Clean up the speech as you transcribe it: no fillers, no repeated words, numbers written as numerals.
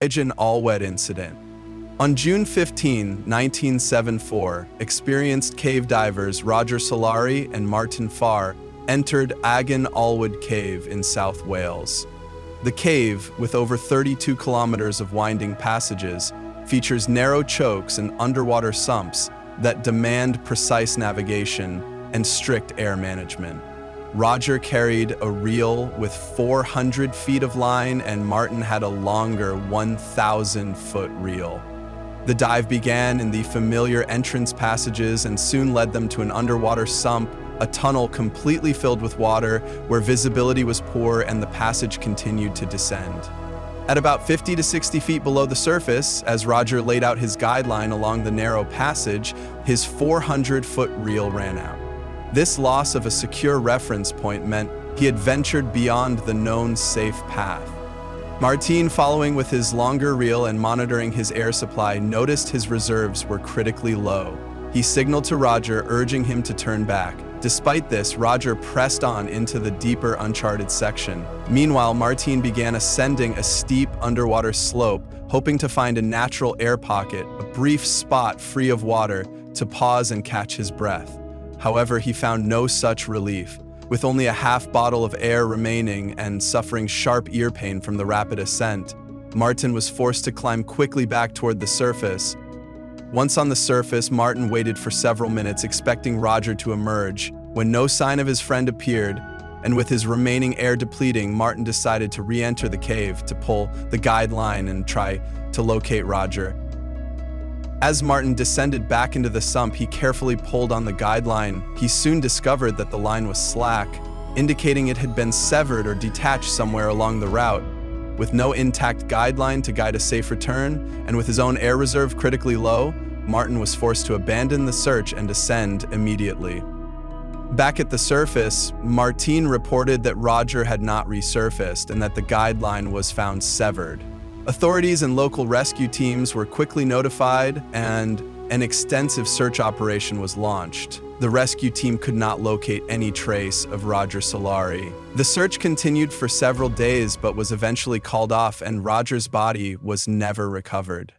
Agen Allwed incident. On June 15, 1974, experienced cave divers Roger Solari and Martin Farr entered Agen Allwed Cave in South Wales. The cave, with over 32 kilometers of winding passages, features narrow chokes and underwater sumps that demand precise navigation and strict air management. Roger carried a reel with 400 feet of line, and Martin had a longer 1,000-foot reel. The dive began in the familiar entrance passages and soon led them to an underwater sump, a tunnel completely filled with water where visibility was poor and the passage continued to descend. At about 50 to 60 feet below the surface, as Roger laid out his guideline along the narrow passage, his 400-foot reel ran out. This loss of a secure reference point meant he had ventured beyond the known safe path. Martin, following with his longer reel and monitoring his air supply, noticed his reserves were critically low. He signaled to Roger, urging him to turn back. Despite this, Roger pressed on into the deeper, uncharted section. Meanwhile, Martin began ascending a steep underwater slope, hoping to find a natural air pocket, a brief spot free of water, to pause and catch his breath. However, he found no such relief. With only a half bottle of air remaining and suffering sharp ear pain from the rapid ascent, Martin was forced to climb quickly back toward the surface. Once on the surface, Martin waited for several minutes, expecting Roger to emerge. When no sign of his friend appeared, and with his remaining air depleting, Martin decided to re-enter the cave to pull the guide line and try to locate Roger. As Martin descended back into the sump, he carefully pulled on the guide line. He soon discovered that the line was slack, indicating it had been severed or detached somewhere along the route. With no intact guideline to guide a safe return, and with his own air reserve critically low, Martin was forced to abandon the search and descend immediately. Back at the surface, Martin reported that Roger had not resurfaced and that the guideline was found severed. Authorities and local rescue teams were quickly notified, and an extensive search operation was launched. The rescue team could not locate any trace of Roger Solari. The search continued for several days but was eventually called off, and Roger's body was never recovered.